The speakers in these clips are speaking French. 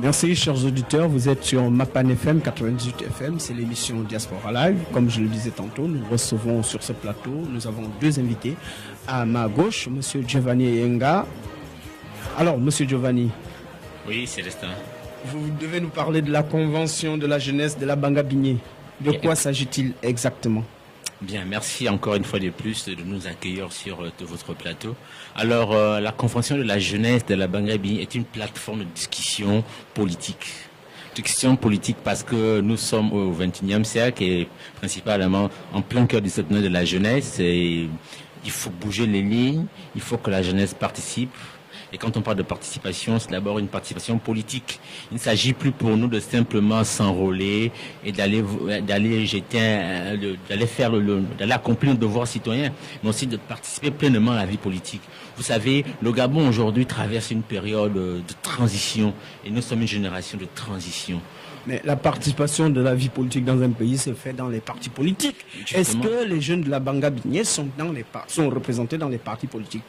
Merci chers auditeurs, vous êtes sur Mapan FM 98 FM, c'est l'émission Diaspora Live. Comme je le disais tantôt, nous recevons sur ce plateau, nous avons deux invités. À ma gauche, Monsieur Giovanni Yenga. Alors, Monsieur Giovanni. Oui, Célestin. Vous devez nous parler de la convention de la jeunesse de la Bangabigné. De quoi s'agit-il exactement? Bien, merci encore une fois de plus de nous accueillir sur votre plateau. Alors, la Convention de la jeunesse de la Bangabigné est une plateforme de discussion politique. Discussion politique parce que nous sommes au XXIe siècle et principalement en plein cœur du septembre de la jeunesse. Et il faut bouger les lignes, il faut que la jeunesse participe. Et quand on parle de participation, c'est d'abord une participation politique. Il ne s'agit plus pour nous de simplement s'enrôler et d'aller accomplir nos devoirs citoyens, mais aussi de participer pleinement à la vie politique. Vous savez, le Gabon aujourd'hui traverse une période de transition et nous sommes une génération de transition. Mais la participation de la vie politique dans un pays se fait dans les partis politiques. Est-ce que les jeunes de la Bangabigné sont représentés dans les partis politiques?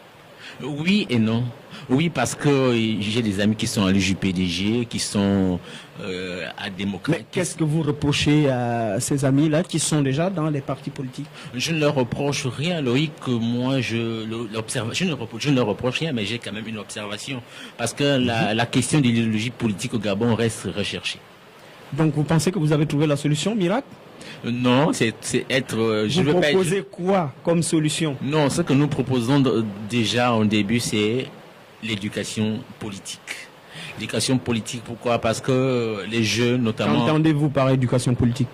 Oui et non. Oui, parce que j'ai des amis qui sont à l'UJPDG, qui sont à Démocrate. Mais qu'est-ce que vous reprochez à ces amis-là qui sont déjà dans les partis politiques? Je ne leur reproche rien, Loïc. Moi, je ne leur reproche rien, mais j'ai quand même une observation. Parce que la question de l'idéologie politique au Gabon reste recherchée. Donc vous pensez que vous avez trouvé la solution miracle? Non, c'est être... Vous proposez quoi comme solution? Non, ce que nous proposons déjà en début, c'est l'éducation politique. L'éducation politique, pourquoi? Parce que les jeunes, notamment... Qu'entendez-vous par éducation politique?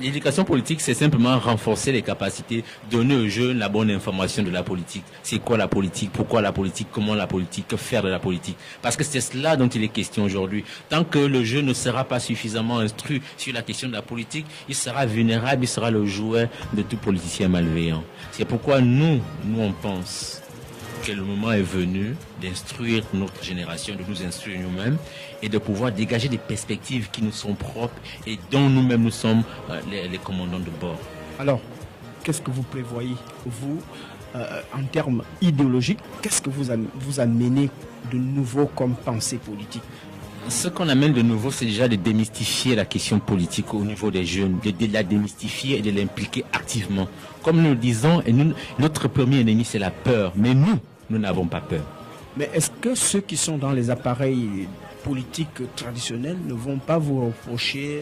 L'éducation politique, c'est simplement renforcer les capacités, donner aux jeunes la bonne information de la politique. C'est quoi la politique? Pourquoi la politique? Comment la politique? Que faire de la politique? Parce que c'est cela dont il est question aujourd'hui. Tant que le jeune ne sera pas suffisamment instruit sur la question de la politique, il sera vulnérable, il sera le jouet de tout politicien malveillant. C'est pourquoi nous on pense que le moment est venu d'instruire notre génération, de nous instruire nous-mêmes et de pouvoir dégager des perspectives qui nous sont propres et dont nous-mêmes nous sommes les commandants de bord. Alors, qu'est-ce que vous prévoyez, vous, en termes idéologiques, qu'est-ce que vous amenez de nouveau comme pensée politique? Ce qu'on amène de nouveau, c'est déjà de démystifier la question politique au niveau des jeunes, de la démystifier et de l'impliquer activement. Comme nous le disons, notre premier ennemi, c'est la peur. Mais nous n'avons pas peur. Mais est-ce que ceux qui sont dans les appareils politiques traditionnels ne vont pas vous reprocher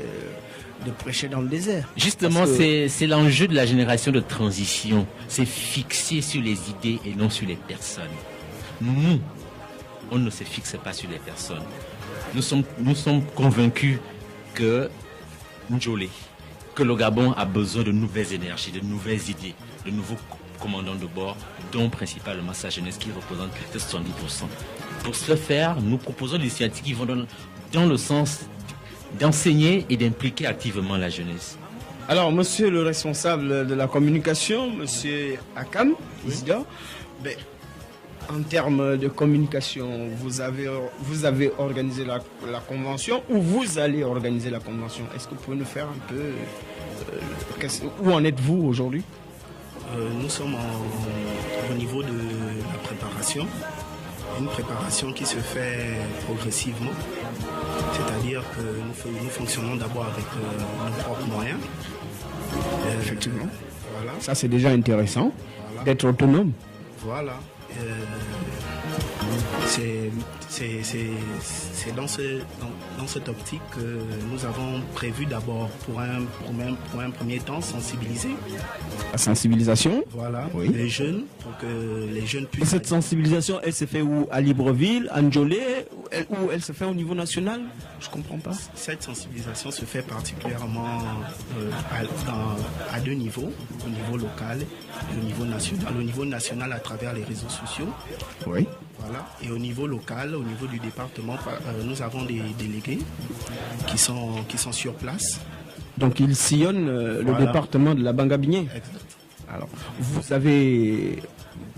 de prêcher dans le désert? Justement, c'est l'enjeu de la génération de transition. C'est fixer sur les idées et non sur les personnes. Nous, on ne se fixe pas sur les personnes. Nous sommes convaincus que Ndjolé, que le Gabon a besoin de nouvelles énergies, de nouvelles idées, de nouveaux commandants de bord, dont principalement sa jeunesse qui représente 70%. Pour ce faire, nous proposons des initiatives qui vont dans le sens d'enseigner et d'impliquer activement la jeunesse. Alors, monsieur le responsable de la communication, monsieur Akam, Isidore, en termes de communication, vous avez organisé la convention ou vous allez organiser la convention? Est-ce que vous pouvez nous faire un peu... où en êtes-vous aujourd'hui? Nous sommes au niveau de la préparation. Une préparation qui se fait progressivement. C'est-à-dire que nous fonctionnons d'abord avec nos propres moyens. Effectivement. Voilà. Ça, c'est déjà intéressant, d'être autonome. Voilà. C'est dans cette optique que nous avons prévu d'abord pour un premier temps sensibiliser. La sensibilisation? Voilà, oui. Les jeunes, pour que les jeunes puissent... Et cette sensibilisation, elle se fait où? À Libreville, à Ndjolé, ou elle se fait au niveau national? Je ne comprends pas. Cette sensibilisation se fait particulièrement à deux niveaux, au niveau local et au niveau national. Au niveau national à travers les réseaux sociaux. Oui. Voilà. Et au niveau local, au niveau du département, nous avons des délégués qui sont sur place. Donc ils sillonnent le département de la Bangabigné. Exact. Alors, vous avez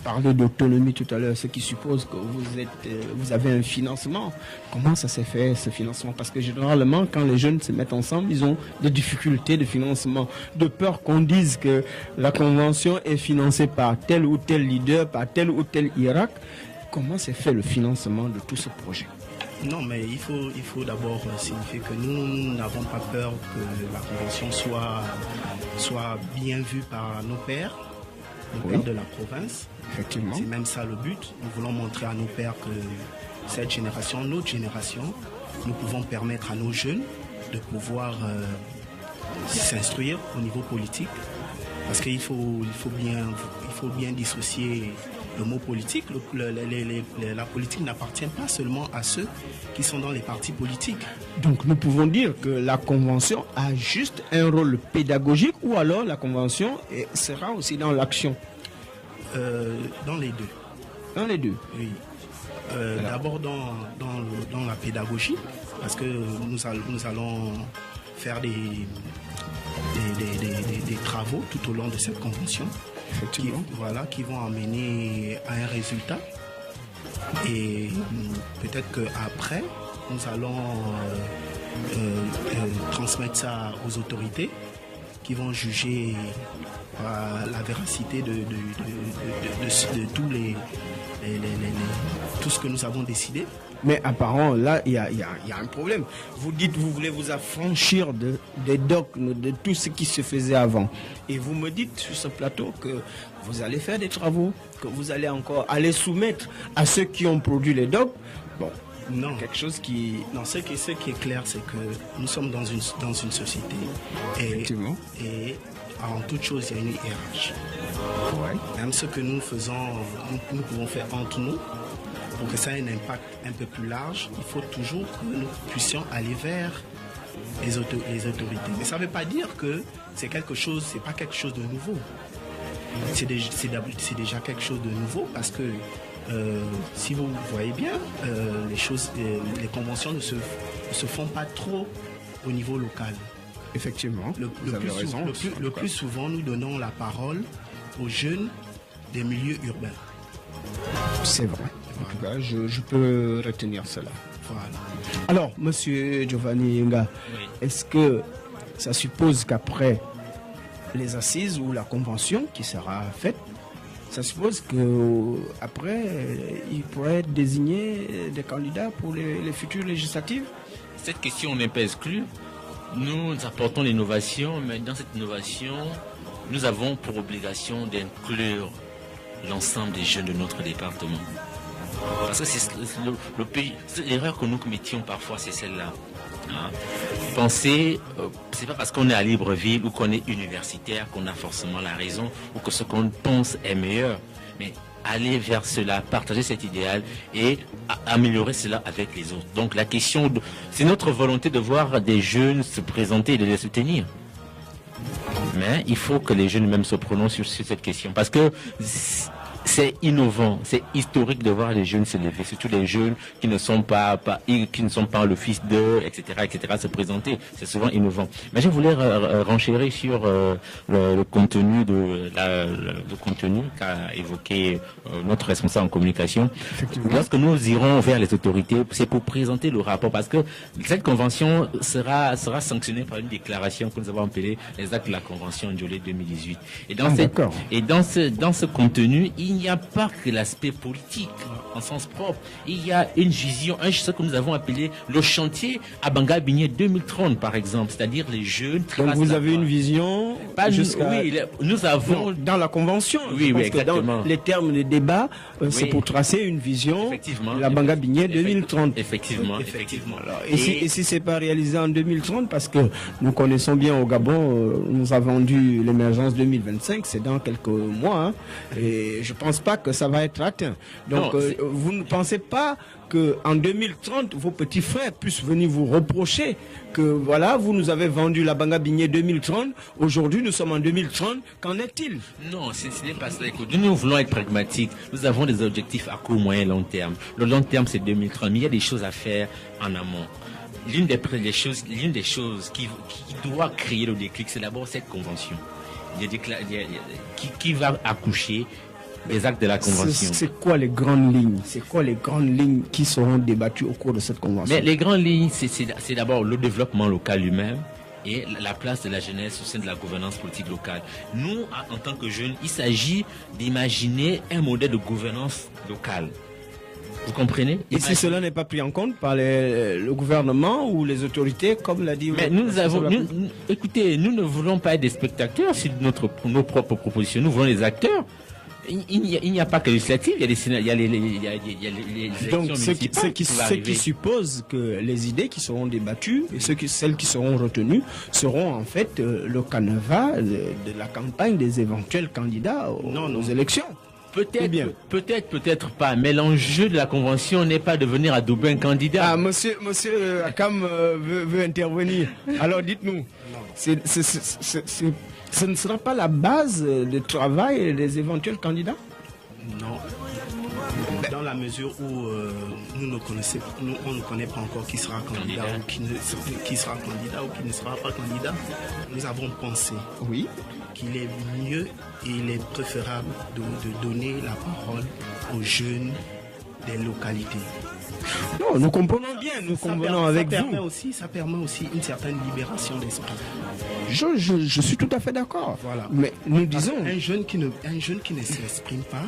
parlé d'autonomie tout à l'heure, ce qui suppose que vous avez un financement. Comment ça s'est fait, ce financement? Parce que généralement, quand les jeunes se mettent ensemble, ils ont des difficultés de financement, de peur qu'on dise que la convention est financée par tel ou tel leader, par tel ou tel Irak. Comment s'est fait le financement de tout ce projet? Non, mais il faut d'abord signifier que nous n'avons pas peur que la convention soit bien vue par nos pères de la province. Effectivement. C'est même ça le but. Nous voulons montrer à nos pères que cette génération, notre génération, nous pouvons permettre à nos jeunes de pouvoir s'instruire au niveau politique. Parce qu'il faut bien dissocier le mot politique. La politique n'appartient pas seulement à ceux qui sont dans les partis politiques. Donc nous pouvons dire que la convention a juste un rôle pédagogique ou alors la convention sera aussi dans l'action? Dans les deux. Dans les deux? Oui. D'abord dans la pédagogie, parce que nous allons faire des travaux tout au long de cette convention qui vont amener à un résultat. Et peut-être qu'après, nous allons transmettre ça aux autorités qui vont juger la véracité de tout ce que nous avons décidé. Mais apparemment, là, il y a un problème. Vous dites vous voulez vous affranchir des dogmes, de tout ce qui se faisait avant. Et vous me dites sur ce plateau que vous allez faire des travaux, que vous allez encore aller soumettre à ceux qui ont produit les dogmes. Bon, non. Quelque chose qui... Non, ce qui est clair, c'est que nous sommes dans une société. Effectivement. Et avant toute chose, il y a une hiérarchie. Ouais. Même ce que nous faisons, nous pouvons faire entre nous. Pour que ça ait un impact un peu plus large, il faut toujours que nous puissions aller vers les autorités. Mais ça ne veut pas dire que c'est pas quelque chose de nouveau. C'est déjà quelque chose de nouveau parce que si vous voyez bien, les conventions ne se font pas trop au niveau local. Effectivement, le plus souvent, nous donnons la parole aux jeunes des milieux urbains. C'est vrai. En tout cas, je peux retenir cela. Voilà. Alors, monsieur Giovanni Nga, est-ce que ça suppose qu'après les assises ou la convention qui sera faite, ça suppose qu'après, il pourrait désigner des candidats pour les futures législatives? Cette question n'est pas exclue. Nous apportons l'innovation, mais dans cette innovation, nous avons pour obligation d'inclure l'ensemble des jeunes de notre département. Parce que c'est le pays, l'erreur que nous commettions parfois, c'est celle-là. Hein. Penser, c'est pas parce qu'on est à Libreville ou qu'on est universitaire qu'on a forcément la raison ou que ce qu'on pense est meilleur. Mais aller vers cela, partager cet idéal et améliorer cela avec les autres. Donc la question, c'est notre volonté de voir des jeunes se présenter et de les soutenir. Mais il faut que les jeunes même se prononcent sur cette question parce que c'est innovant, c'est historique de voir les jeunes se lever, surtout les jeunes qui ne sont pas le fils d'eux, etc., se présenter. C'est souvent innovant. Mais je voulais renchérir sur le contenu le contenu qu'a évoqué notre responsable en communication. Lorsque nous irons vers les autorités, c'est pour présenter le rapport, parce que cette convention sera sanctionnée par une déclaration que nous avons appelée les actes de la convention de 2018. Et dans ce contenu, il n'y a pas que l'aspect politique en sens propre. Il y a une vision, ce que nous avons appelé le chantier à Banga-Bigné 2030 par exemple, c'est-à-dire les jeunes. Donc vous avez une vision nous avons dans la convention. Oui, exactement. Dans les termes de débat, c'est pour tracer une vision de la Banga-Bigné 2030. Effectivement. Alors, et si c'est pas réalisé en 2030, parce que nous connaissons bien au Gabon, nous avons dû l'émergence 2025, c'est dans quelques mois, hein, et je pense pas que ça va être atteint. Donc vous ne pensez pas qu'en 2030, vos petits frères puissent venir vous reprocher que voilà, vous nous avez vendu la Banga-Bigné 2030, aujourd'hui nous sommes en 2030, qu'en est-il? Non, ce n'est pas ça. Écoute, nous voulons être pragmatiques. Nous avons des objectifs à court, moyen et long terme. Le long terme, c'est 2030, mais il y a des choses à faire en amont. L'une des choses qui doit créer le déclic, c'est d'abord cette convention qui va accoucher les actes de la convention. C'est quoi les grandes lignes? C'est quoi les grandes lignes qui seront débattues au cours de cette convention? Mais les grandes lignes, c'est d'abord le développement local lui-même et la place de la jeunesse au sein de la gouvernance politique locale. Nous, en tant que jeunes, il s'agit d'imaginer un modèle de gouvernance locale. Vous comprenez? Et si cela n'est pas pris en compte par le gouvernement ou les autorités, comme l'a dit... Mais écoutez, nous ne voulons pas être des spectateurs sur nos propres propositions. Nous voulons les acteurs. Il n'y a pas que législative, il y a les élections municipales. Ce qui suppose que les idées qui seront débattues et celles qui seront retenues seront en fait le canevas de la campagne des éventuels candidats aux élections. Peut-être pas, mais l'enjeu de la convention n'est pas de venir adouber un candidat. Ah, monsieur Akam veut intervenir. Alors dites-nous, ce ne sera pas la base de travail des éventuels candidats? Non. Dans la mesure où on ne connaît pas encore qui sera candidat ou qui sera candidat ou qui ne sera pas candidat, nous avons pensé qu'il est mieux et il est préférable de donner la parole aux jeunes des localités. Non, nous comprenons bien, nous convenons avec vous. Ça permet aussi une certaine libération d'esprit. Je suis tout à fait d'accord. Voilà. Mais nous disons... Un jeune qui ne s'exprime pas,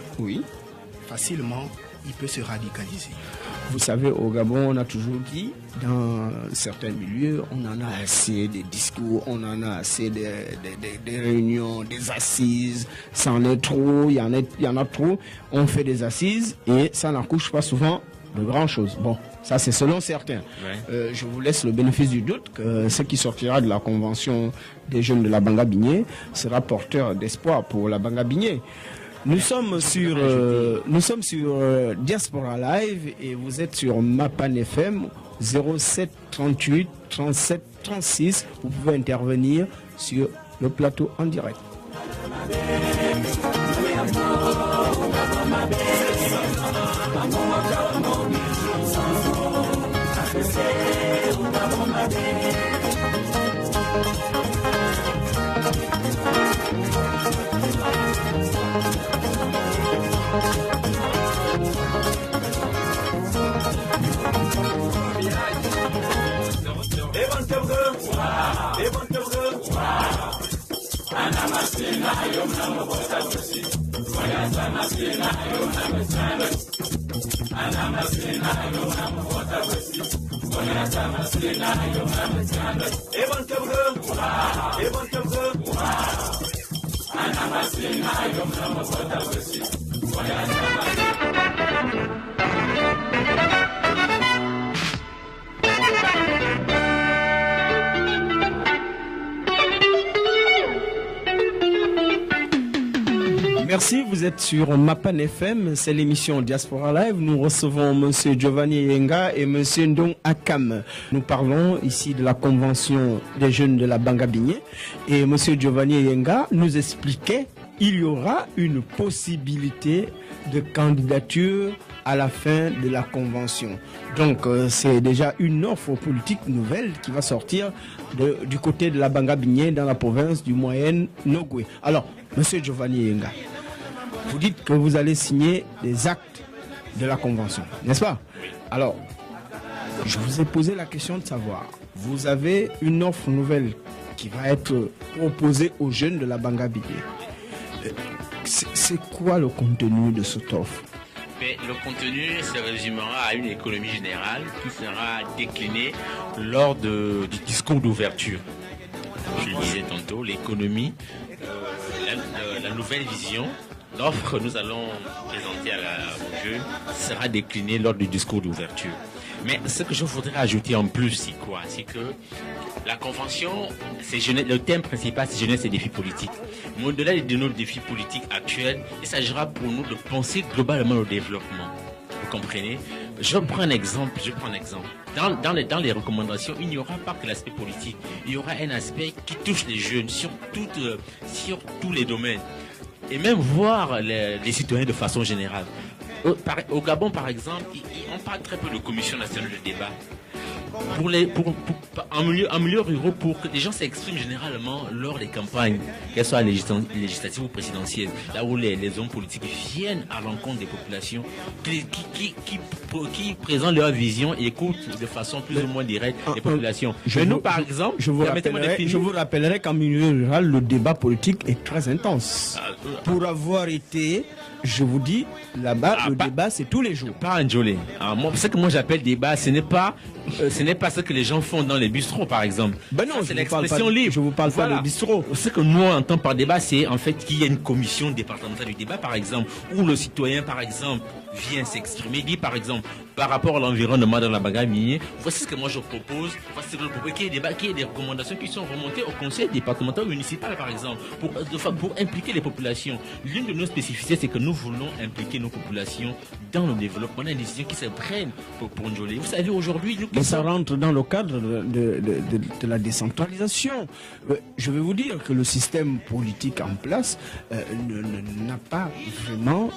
facilement, il peut se radicaliser. Vous savez, au Gabon, on a toujours dit, dans certains milieux, on en a assez des discours, on en a assez des réunions, des assises. Ça en est trop, il y en a trop. On fait des assises et ça n'accouche pas souvent de grand chose. Bon, ça c'est selon certains. Je vous laisse le bénéfice du doute que ce qui sortira de la convention des jeunes de la Banga-Bigné sera porteur d'espoir pour la Banga-Bigné. Nous sommes sur Diaspora Live et vous êtes sur Mapan FM 07 38 37 36. Vous pouvez intervenir sur le plateau en direct. Merci, vous êtes sur Mapan FM, c'est l'émission Diaspora Live. Nous recevons monsieur Giovanni Yenga et monsieur Ndong Akam. Nous parlons ici de la convention des jeunes de la Banga-Bigné et monsieur Giovanni Yenga nous expliquait qu'il y aura une possibilité de candidature à la fin de la convention. Donc c'est déjà une offre politique nouvelle qui va sortir du côté de la Banga-Bigné dans la province du Moyen-Nogoué. Alors, monsieur Giovanni Yenga, vous dites que vous allez signer les actes de la convention, n'est-ce pas? Alors, je vous ai posé la question de savoir, vous avez une offre nouvelle qui va être proposée aux jeunes de la Banga-Bigné. C'est quoi le contenu de cette offre? Mais le contenu se résumera à une économie générale qui sera déclinée lors du discours d'ouverture. Je le disais tantôt, l'économie, la nouvelle vision, l'offre que nous allons présenter aux jeunes sera déclinée lors du discours d'ouverture. Mais ce que je voudrais ajouter en plus, c'est quoi? C'est que la convention, le thème principal, c'est jeunesse et défis politiques. Mais au-delà de nos défis politiques actuels, il s'agira pour nous de penser globalement au développement. Vous comprenez? Je prends un exemple. Dans les recommandations, il n'y aura pas que l'aspect politique. Il y aura un aspect qui touche les jeunes sur tous les domaines. Et même voir les citoyens de façon générale. Au Gabon, par exemple, on parle très peu de commission nationale de débat. En milieu rural, pour que les gens s'expriment généralement lors des campagnes, qu'elles soient législatives ou présidentielles, là où les hommes politiques viennent à l'encontre des populations, qui présentent leur vision et écoutent de façon plus ou moins directe les populations. Je vous rappellerai qu'en milieu rural, le débat politique est très intense. Pour avoir été Je vous dis, là-bas, le débat, c'est tous les jours. Pas Ndjolé. Ce que moi j'appelle débat, ce n'est pas ce que les gens font dans les bistrots, par exemple. Ben non, c'est l'expression libre. Je vous parle pas de bistrot. Ce que nous on entend par débat, c'est en fait qu'il y a une commission départementale du débat, par exemple, où le citoyen, par exemple, vient s'exprimer, dit par exemple, par rapport à l'environnement dans la bagarre minière, voici ce que moi je propose, voici ce que je propose, qu'il y ait des recommandations qui sont remontées au conseil départemental ou municipal, par exemple, pour impliquer les populations. L'une de nos spécificités, c'est que nous voulons impliquer nos populations dans le développement des décisions qui se prennent pour Ndjolé. Vous savez, aujourd'hui, mais ça rentre dans le cadre de la décentralisation. Je vais vous dire que le système politique en place n'a pas vraiment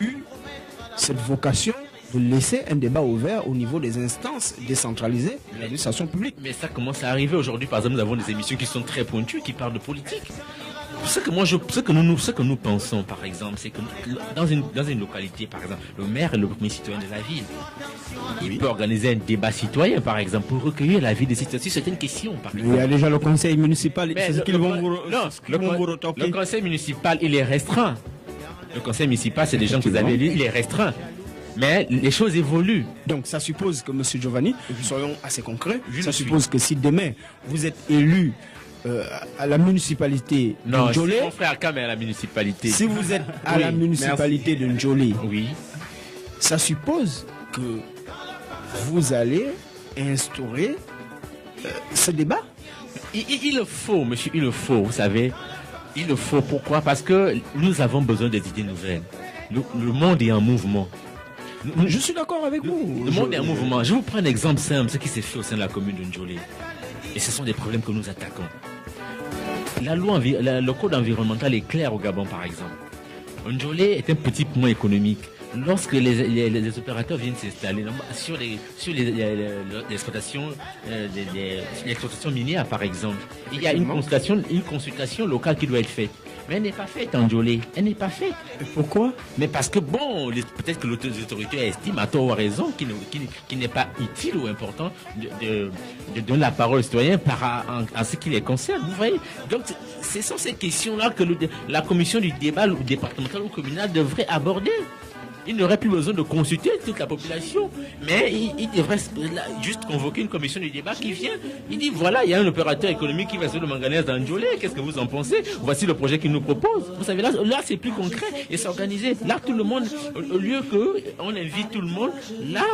eu cette vocation de laisser un débat ouvert au niveau des instances décentralisées de l'administration publique. Mais ça commence à arriver aujourd'hui. Par exemple, nous avons des émissions qui sont très pointues, qui parlent de politique. Ce que nous pensons, par exemple, c'est que dans une localité, par exemple, le maire est le premier citoyen de la ville. Il peut organiser un débat citoyen, par exemple, pour recueillir l'avis des citoyens sur certaines questions. Par exemple. Il y a déjà le conseil municipal. Le conseil municipal, il est restreint. Le conseil municipal, c'est des gens que vous avez élus, il est restreint. Mais les choses évoluent. Donc ça suppose que, M. Giovanni, soyons assez concrets, ça suppose que si demain vous êtes élu à la municipalité de Ndjolé, si mon frère Akam est à la municipalité. Si vous êtes à la municipalité de Ndjolé, oui, ça suppose que vous allez instaurer ce débat. Il le faut, monsieur, il le faut, vous savez. Il le faut. Pourquoi? Parce que nous avons besoin des idées nouvelles. Le monde est en mouvement. Je suis d'accord avec vous. Le monde est en mouvement. Je vous prends un exemple simple, ce qui s'est fait au sein de la commune de Ndjolé. Et ce sont des problèmes que nous attaquons. Le code environnemental est clair au Gabon, par exemple. Ndjolé est un petit point économique. Lorsque les opérateurs viennent s'installer sur l'exploitation minière, par exemple, il y a une consultation locale qui doit être faite. Mais elle n'est pas faite en Ndjolé. Elle n'est pas faite. Et pourquoi? Mais parce que, bon, peut-être que les autorités estiment, à tort ou à raison, qu'il n'est pas utile ou important de donner la parole aux citoyens en ce qui les concerne. Vous voyez? Donc, ce sont ces questions-là que la commission du débat départemental ou communal devrait aborder. Il n'aurait plus besoin de consulter toute la population, mais il devrait juste convoquer une commission du débat qui vient. Il dit voilà, il y a un opérateur économique qui va sur le manganèse dans Ndjolé. Qu'est-ce que vous en pensez? Voici le projet qu'il nous propose. Vous savez, là c'est plus concret et c'est organisé. Là, tout le monde, au lieu qu'on invite tout le monde, là,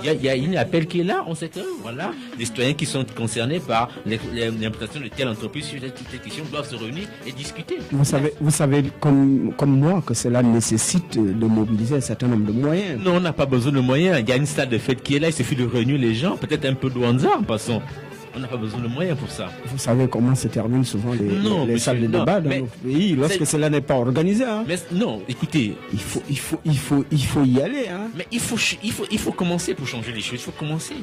il y a un appel qui est là. On sait que voilà, les citoyens qui sont concernés par l'implantation de telle entreprise sur cette question doivent se réunir et discuter. Vous savez comme moi que cela nécessite de mobiliser un certain nombre de moyens. Non, on n'a pas besoin de moyens. Il y a une salle de fête qui est là, il suffit de réunir les gens, peut-être un peu de Wanza en passant. On n'a pas besoin de moyens pour ça. Vous savez comment se terminent souvent les salles de débat dans nos pays lorsque cela n'est pas organisé. Hein. Mais non, écoutez, il faut y aller. Hein. Mais il faut commencer pour changer les choses. Il faut commencer.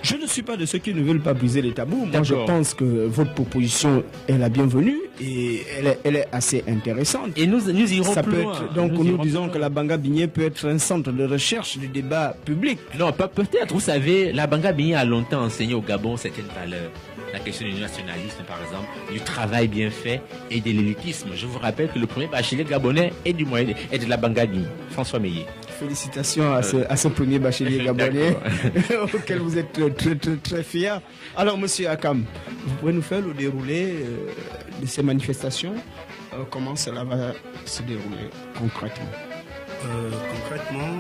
Je ne suis pas de ceux qui ne veulent pas briser les tabous. Moi, je pense que votre proposition est la bienvenue et elle est assez intéressante. Et nous irons ça plus peut loin. Être, donc nous disons que la Banga Binié peut être un centre de recherche du débat public. Non, peut-être. Vous savez, la Banga Binié a longtemps enseigné au Gabon certaines valeurs. La question du nationalisme, par exemple, du travail bien fait et de l'élitisme. Je vous rappelle que le premier bachelier gabonais est de la Banga Binié, François Meillet. Félicitations à ce premier bachelier gabonais auquel vous êtes très, très, très fiers. Alors, monsieur Akam, vous pouvez nous faire le déroulé de ces manifestations? Comment cela va se dérouler concrètement? Concrètement,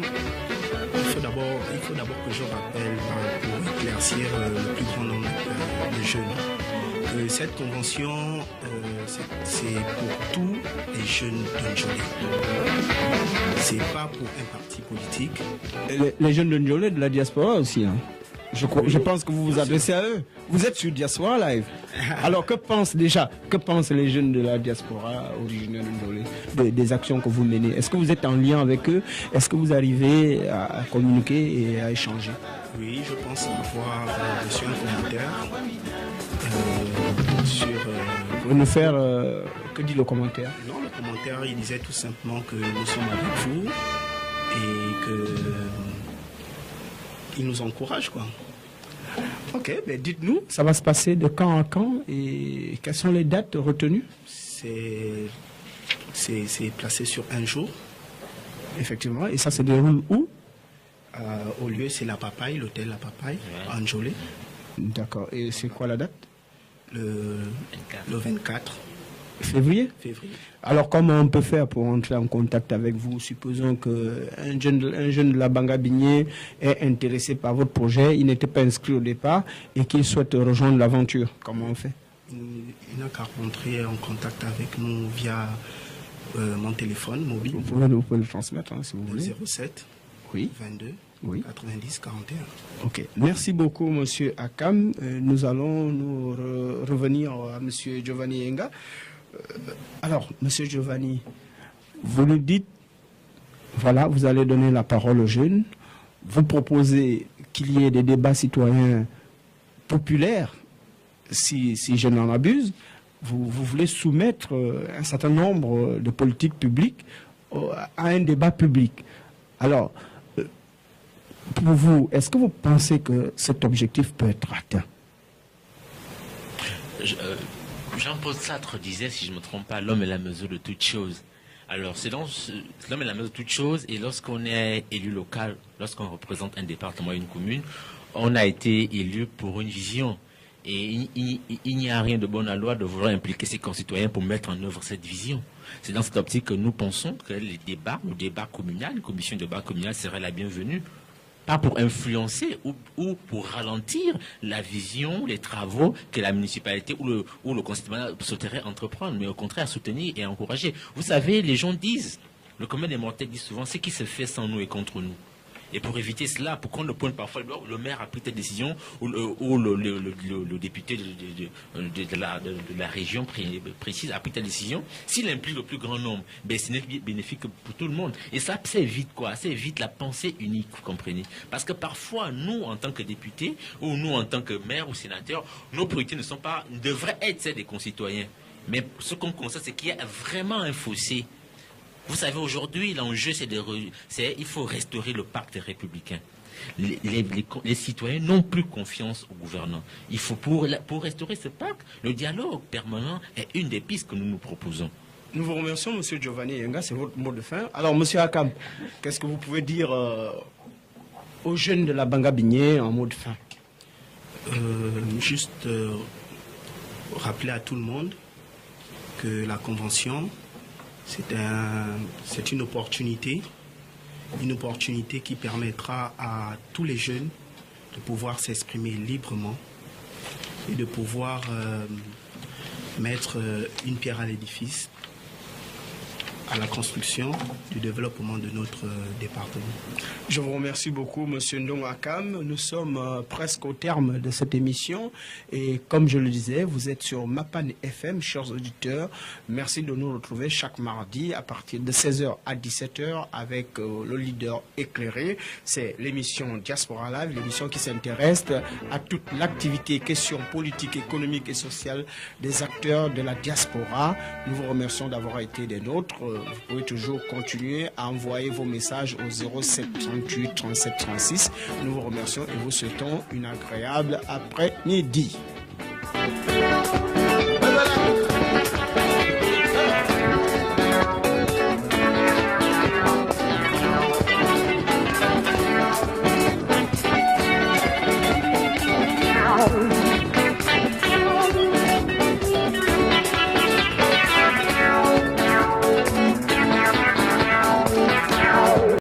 il faut d'abord que je rappelle, pour éclaircir le plus grand nombre de jeunes, cette convention, c'est pour tous les jeunes de Ndjolé. C'est pas pour un parti politique. Les jeunes de Ndjolé, de la diaspora aussi. Hein. Je pense que vous vous adressez à eux. Vous êtes sur Diaspora Live. Alors que pensent les jeunes de la diaspora originaire de Ndjolé des actions que vous menez? Est-ce que vous êtes en lien avec eux? Est-ce que vous arrivez à communiquer et à échanger? Oui, je pense avoir reçu un commentaire sur... Vous pouvez nous faire... que dit le commentaire? Non, le commentaire, il disait tout simplement que nous sommes avec vous et que... il nous encourage, quoi. Ok, ben dites-nous, ça va se passer de quand à quand et quelles sont les dates retenues? C'est placé sur un jour. Effectivement. Et ça se déroule où? Au lieu, c'est la Papaye, l'hôtel La Papaye, à Njolé. D'accord. Et c'est quoi la date? Le 24 février. février. Alors, comment on peut faire pour entrer en contact avec vous? Supposons qu'un jeune de la Banga-Bigné est intéressé par votre projet, il n'était pas inscrit au départ et qu'il souhaite rejoindre l'aventure. Comment on fait? Il n'a qu'à rentrer en contact avec nous via mon téléphone mobile. Vous pouvez le transmettre, hein, si vous voulez. 07 oui. 22 oui. 90 41. Ok. Merci beaucoup, Monsieur Akam. Nous allons nous revenir à Monsieur Giovanni Yenga. Alors, Monsieur Giovanni, vous nous dites, voilà, vous allez donner la parole aux jeunes. Vous proposez qu'il y ait des débats citoyens populaires, si je n'en abuse. Vous voulez soumettre un certain nombre de politiques publiques à un débat public. Alors, pour vous, est-ce que vous pensez que cet objectif peut être atteint? Jean-Paul Sartre disait, si je ne me trompe pas, l'homme est la mesure de toute chose. Alors, l'homme est la mesure de toute chose, et lorsqu'on est élu local, lorsqu'on représente un département, une commune, on a été élu pour une vision. Et il n'y a rien de bon à loi de vouloir impliquer ses concitoyens pour mettre en œuvre cette vision. C'est dans cette optique que nous pensons que le débat communal, une commission de débat communal serait la bienvenue. Pas pour influencer ou pour ralentir la vision, les travaux que la municipalité ou le concitoyen souhaiterait entreprendre, mais au contraire soutenir et encourager. Vous savez, les gens disent, le commun des mortels dit souvent, ce qui se fait sans nous et contre nous. Et pour éviter cela, pour qu'on ne pointe parfois, le maire a pris telle décision, ou le député de la région précise a pris telle décision, s'il implique le plus grand nombre, ben, ce n'est bénéfique pour tout le monde. Et ça évite quoi? Ça évite la pensée unique, vous comprenez? Parce que parfois, nous, en tant que députés, ou nous, en tant que maire ou sénateur, nos priorités ne devraient être celles des concitoyens. Mais ce qu'on constate, c'est qu'il y a vraiment un fossé. Vous savez, aujourd'hui, l'enjeu, il faut restaurer le pacte républicain. Les citoyens n'ont plus confiance au gouvernement. Il faut, pour restaurer ce pacte, le dialogue permanent est une des pistes que nous nous proposons. Nous vous remercions, M. Giovanni Yenga, c'est votre mot de fin. Alors, M. Akam, qu'est-ce que vous pouvez dire aux jeunes de la Banga-Bigné en mot de fin? Juste rappeler à tout le monde que la convention, c'est une opportunité qui permettra à tous les jeunes de pouvoir s'exprimer librement et de pouvoir mettre une pierre à l'édifice à la construction du développement de notre département. Je vous remercie beaucoup, M. Ndong Akam. Nous sommes presque au terme de cette émission et comme je le disais, vous êtes sur Mapan FM, chers auditeurs. Merci de nous retrouver chaque mardi à partir de 16h à 17h avec le leader éclairé. C'est l'émission Diaspora Live, l'émission qui s'intéresse à toute l'activité, questions politiques, économiques et sociales des acteurs de la diaspora. Nous vous remercions d'avoir été des nôtres. Vous pouvez toujours continuer à envoyer vos messages au 07 38 37 36. Nous vous remercions et vous souhaitons une agréable après-midi.